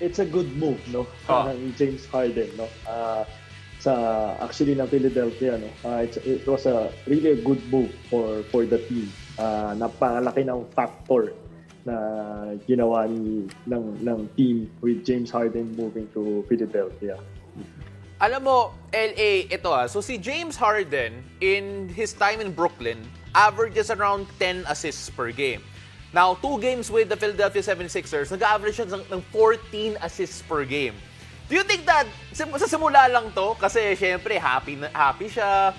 it's a good move, no? Ni James Harden, no? Sa actually ng Philadelphia, no? It was really a good move for the team. Napakalaki ng factor na ginawa ng team with James Harden moving to Philadelphia. Alam mo, LA, ito so si James Harden, in his time in Brooklyn, averages around 10 assists per game. Now, 2 games with the Philadelphia 76ers, nag-average siya ng 14 assists per game. Do you think that, sa simula lang to, kasi syempre happy siya,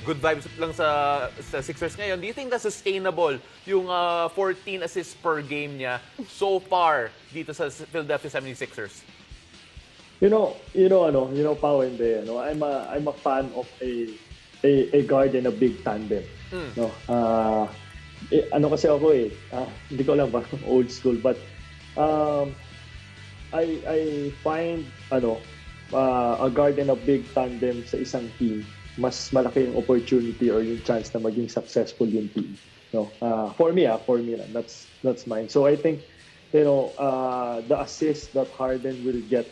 good vibes lang sa Sixers ngayon, do you think that's sustainable, yung 14 assists per game niya so far dito sa Philadelphia 76ers? You know, Pao and Bea, no? I'm a fan of a guard and a big tandem. No? Kasi ako hindi ko alam ba, old school, but I find a guard and a big tandem sa isang team, mas malaki yung opportunity or yung chance na maging successful yung team. No? For me lang, that's mine. So I think, the assist that Harden will get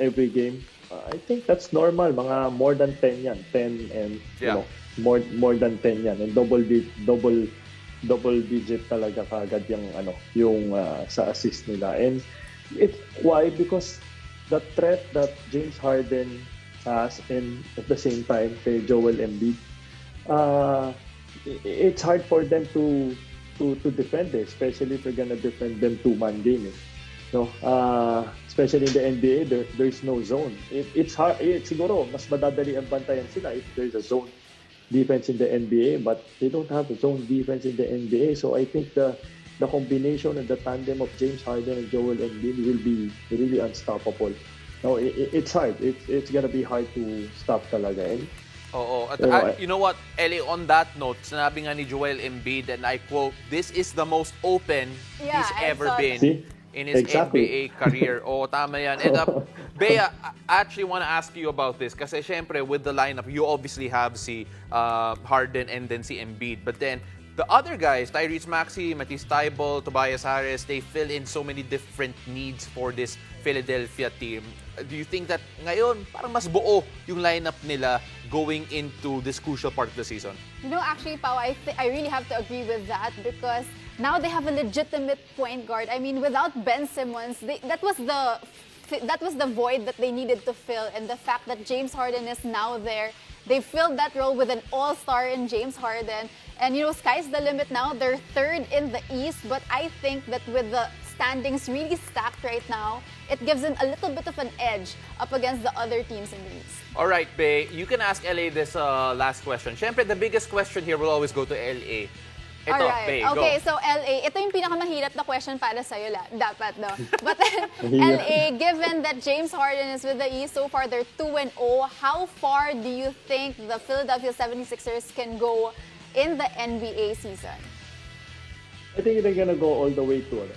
every game, I think that's normal. Mga more than 10 yan. 10 and more than 10 yan. And double digit talaga kagad yung sa assist nila. And why? Because the threat that James Harden has, and at the same time kay Joel Embiid, it's hard for them to defend it, especially if you're gonna defend them 2-man game. No, especially in the NBA, there's no zone. It's hard. Siguro mas madadali ang bantayan sila if there's a zone defense in the NBA, but they don't have a zone defense in the NBA. So I think the combination and the tandem of James Harden and Joel Embiid will be really unstoppable. No, it's hard. It's gonna be hard to stop talaga. At you know what, Ellie, on that note, sinabi nga ni Joel Embiid, and I quote, "This is the most open he's ever been in his NBA career." Tama yan. And Bea, I actually want to ask you about this kasi syempre with the lineup, you obviously have si Harden and then si Embiid. But then, the other guys, Tyrese Maxey, Matisse Thybulle, Tobias Harris, they fill in so many different needs for this Philadelphia team. Do you think that ngayon, parang mas buo yung lineup nila going into this crucial part of the season? Actually, Pao, I really have to agree with that because now they have a legitimate point guard. I mean, without Ben Simmons, that was the void that they needed to fill. And the fact that James Harden is now there, they filled that role with an all-star in James Harden. And, sky's the limit now. They're third in the East. But I think that with the standings really stacked right now, it gives them a little bit of an edge up against the other teams in the East. All right, Bea, you can ask LA this last question. Syempre, the biggest question here will always go to LA. Ito, alright. Bea, okay, go. so LA, ito yung pinakamahirap na question para sa'yo dapat, no? But then, LA, given that James Harden is with the East, so far they're 2-0, how far do you think the Philadelphia 76ers can go in the NBA season? I think they're gonna go all the way to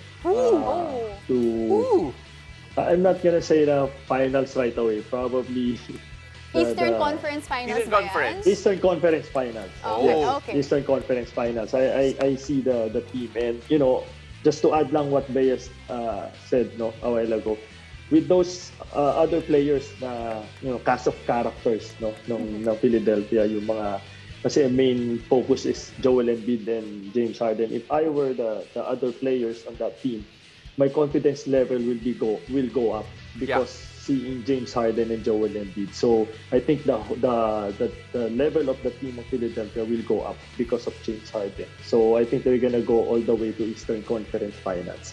I'm not gonna say the finals right away. Probably Eastern Conference Finals. Eastern Conference Finals. Okay. Eastern Conference Finals. I see the team, and just to add lang what Bea said a while ago, with those other players na cast of characters ng Philadelphia, yung mga kasi main focus is Joel Embiid and James Harden. If I were the other players on that team, my confidence level will go up because seeing James Harden and Joel Embiid. So I think the level of the team of Philadelphia will go up because of James Harden. So I think they're gonna go all the way to Eastern Conference Finals.